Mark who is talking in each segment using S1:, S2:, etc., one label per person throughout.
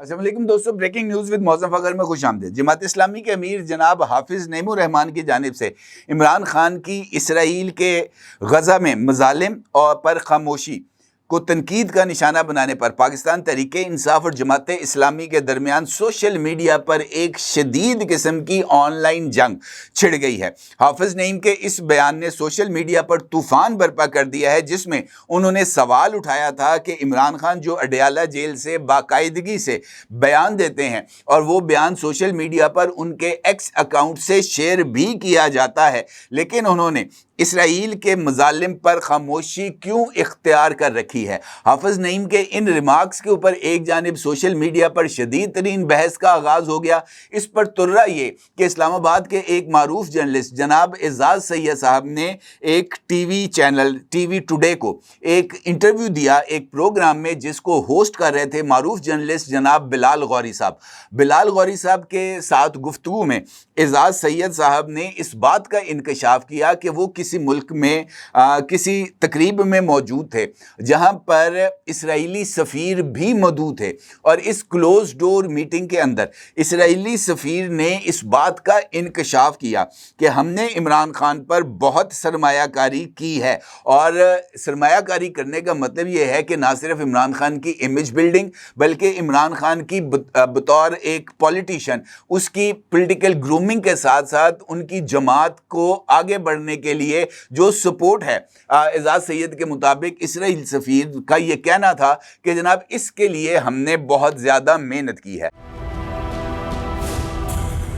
S1: السلام علیکم دوستو، بریکنگ نیوز ود موزم فخر میں خوش آمدید۔ جماعت اسلامی کے امیر جناب حافظ نعیم الرحمان کی جانب سے عمران خان کی اسرائیل کے غزہ میں مظالم اور پر خاموشی کو تنقید کا نشانہ بنانے پر پاکستان تحریک انصاف اور جماعت اسلامی کے درمیان سوشل میڈیا پر ایک شدید قسم کی آن لائن جنگ چھڑ گئی ہے۔ حافظ نعیم کے اس بیان نے سوشل میڈیا پر طوفان برپا کر دیا ہے، جس میں انہوں نے سوال اٹھایا تھا کہ عمران خان جو اڈیالہ جیل سے باقاعدگی سے بیان دیتے ہیں اور وہ بیان سوشل میڈیا پر ان کے ایکس اکاؤنٹ سے شیئر بھی کیا جاتا ہے، لیکن انہوں نے اسرائیل کے مظالم پر خاموشی کیوں اختیار کر رکھی ہے۔ حافظ نعیم کے ان ریمارکس کے اوپر ایک جانب سوشل میڈیا پر شدید ترین بحث کا آغاز ہو گیا۔ اس پر ترہ یہ کہ اسلام آباد کے ایک معروف جرنلسٹ جناب اعزاز سید صاحب نے ایک T V channel T V today کو ایک انٹرویو دیا ایک پروگرام میں، جس کو ہوسٹ کر رہے تھے معروف جرنلسٹ جناب بلال غوری صاحب۔ بلال غوری صاحب کے ساتھ گفتگو میں اعزاز سید صاحب نے اس بات کا انکشاف کیا کہ وہ کسی ملک میں کسی تقریب میں موجود تھے جہاں پر اسرائیلی سفیر بھی موجود تھے، اور اس کلوز ڈور میٹنگ کے اندر اسرائیلی سفیر نے اس بات کا انکشاف کیا کہ ہم نے عمران خان پر بہت سرمایہ کاری کی ہے، اور سرمایہ کاری کرنے کا مطلب یہ ہے کہ نہ صرف عمران خان کی امیج بلڈنگ بلکہ عمران خان کی بطور ایک پولیٹیشین اس کی پولیٹیکل گرومنگ کے ساتھ ساتھ ان کی جماعت کو آگے بڑھنے کے لیے جو سپورٹ ہے۔ اعزاز سید کے مطابق اسرائیل سفیر کا یہ کہنا تھا کہ جناب اس کے لیے ہم نے بہت زیادہ محنت کی ہے۔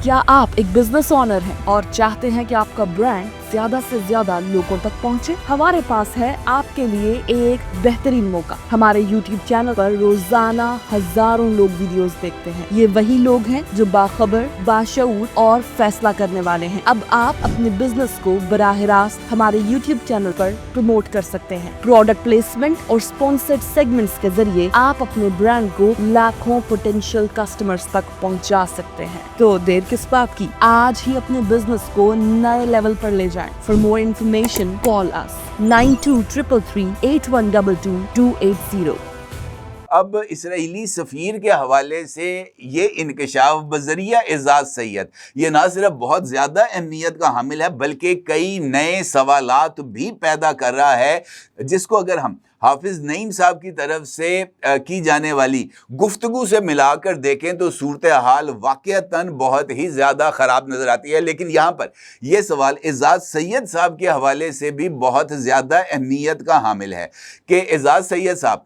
S2: کیا آپ ایک بزنس اونر ہیں اور چاہتے ہیں کہ آپ کا برانڈ زیادہ سے زیادہ لوگوں تک پہنچے؟ ہمارے پاس ہے آپ کے لیے ایک بہترین موقع۔ ہمارے یوٹیوب چینل پر روزانہ ہزاروں لوگ ویڈیوز دیکھتے ہیں۔ یہ وہی لوگ ہیں جو باخبر، باشعور اور فیصلہ کرنے والے ہیں۔ اب آپ اپنے بزنس کو براہ راست ہمارے یوٹیوب چینل پر پروموٹ کر سکتے ہیں۔ پروڈکٹ پلیسمنٹ اور اسپانسرڈ سیگمنٹس کے ذریعے آپ اپنے برانڈ کو لاکھوں پوٹینشیل کسٹمرز تک پہنچا سکتے ہیں۔ تو دیر کس بات کی؟ آج ہی اپنے بزنس کو نئے لیول پر لے جائیں۔ For more information, call us 923338128280۔
S1: اب اسرائیلی سفیر کے حوالے سے یہ انکشاف بذریعہ اعزاز سید یہ نہ صرف بہت زیادہ اہمیت کا حامل ہے بلکہ کئی نئے سوالات بھی پیدا کر رہا ہے، جس کو اگر ہم حافظ نعیم صاحب کی طرف سے کی جانے والی گفتگو سے ملا کر دیکھیں تو صورتحال واقعتاً بہت ہی زیادہ خراب نظر آتی ہے۔ لیکن یہاں پر یہ سوال اعزاز سید صاحب کے حوالے سے بھی بہت زیادہ اہمیت کا حامل ہے کہ اعزاز سید صاحب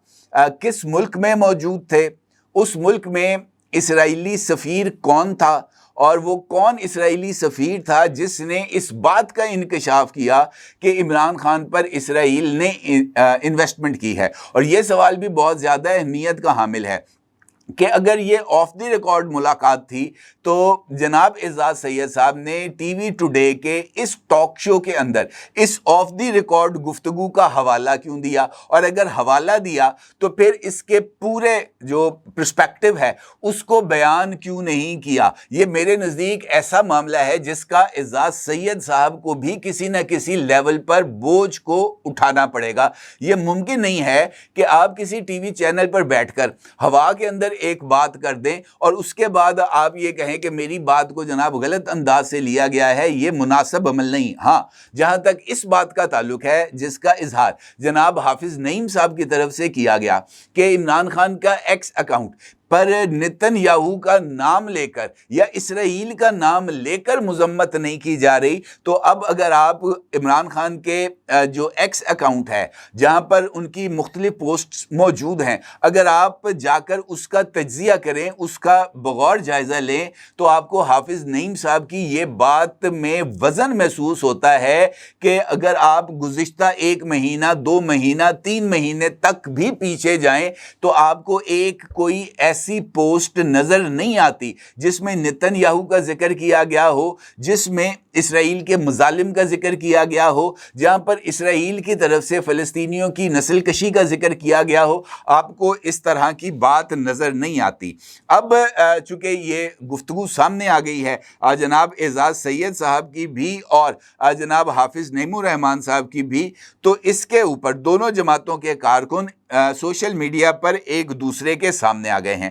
S1: کس ملک میں موجود تھے، اس ملک میں اسرائیلی سفیر کون تھا، اور وہ کون اسرائیلی سفیر تھا جس نے اس بات کا انکشاف کیا کہ عمران خان پر اسرائیل نے انویسٹمنٹ کی ہے۔ اور یہ سوال بھی بہت زیادہ اہمیت کا حامل ہے کہ اگر یہ آف دی ریکارڈ ملاقات تھی تو جناب اعزاز سید صاحب نے ٹی وی ٹوڈے کے اس ٹاک شو کے اندر اس آف دی ریکارڈ گفتگو کا حوالہ کیوں دیا، اور اگر حوالہ دیا تو پھر اس کے پورے جو پرسپیکٹو ہے اس کو بیان کیوں نہیں کیا۔ یہ میرے نزدیک ایسا معاملہ ہے جس کا اعزاز سید صاحب کو بھی کسی نہ کسی لیول پر بوجھ کو اٹھانا پڑے گا۔ یہ ممکن نہیں ہے کہ آپ کسی ٹی وی چینل پر بیٹھ کر ہوا کے اندر ایک بات کر دیں اور اس کے بعد آپ یہ کہیں کہ میری بات کو جناب غلط انداز سے لیا گیا ہے۔ یہ مناسب عمل نہیں۔ ہاں، جہاں تک اس بات کا تعلق ہے جس کا اظہار جناب حافظ نعیم صاحب کی طرف سے کیا گیا کہ عمران خان کا ایکس اکاؤنٹ پر نتن یاہو کا نام لے کر یا اسرائیل کا نام لے کر مذمت نہیں کی جا رہی، تو اب اگر آپ عمران خان کے جو ایکس اکاؤنٹ ہے جہاں پر ان کی مختلف پوسٹس موجود ہیں، اگر آپ جا کر اس کا تجزیہ کریں، اس کا بغور جائزہ لیں، تو آپ کو حافظ نعیم صاحب کی یہ بات میں وزن محسوس ہوتا ہے کہ اگر آپ گزشتہ 1 مہینہ 2 مہینہ 3 مہینے تک بھی پیچھے جائیں تو آپ کو ایک کوئی ایسی پوسٹ نظر نہیں آتی جس میں نتن یاہو کا ذکر کیا گیا ہو، جس میں اسرائیل کے مظالم کا ذکر کیا گیا ہو، جہاں پر اسرائیل کی طرف سے فلسطینیوں کی نسل کشی کا ذکر کیا گیا ہو۔ آپ کو اس طرح کی بات نظر نہیں آتی۔ اب چونکہ یہ گفتگو سامنے آ گئی ہے جناب اعزاز سید صاحب کی بھی اور جناب حافظ نعیم الرحمان صاحب کی بھی، تو اس کے اوپر دونوں جماعتوں کے کارکن سوشل میڈیا پر ایک دوسرے کے سامنے آ گئے ہیں۔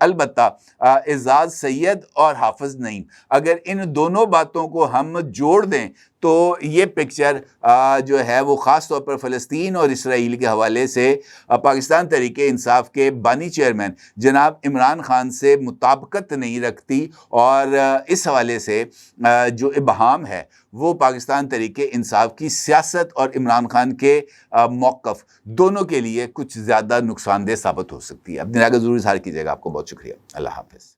S1: البتہ اعزاز سید اور حافظ نعیم، اگر ان دونوں باتوں کو ہم جوڑ دیں تو یہ پکچر جو ہے وہ خاص طور پر فلسطین اور اسرائیل کے حوالے سے پاکستان تحریک انصاف کے بانی چیئرمین جناب عمران خان سے مطابقت نہیں رکھتی، اور اس حوالے سے جو ابہام ہے وہ پاکستان تحریک انصاف کی سیاست اور عمران خان کے موقف دونوں کے لیے کچھ زیادہ نقصان دہ ثابت ہو سکتی ہے۔ اپنی رائے کا ضرور اظہار کیجیے گا۔ آپ کو بہت شکریہ۔ اللہ حافظ۔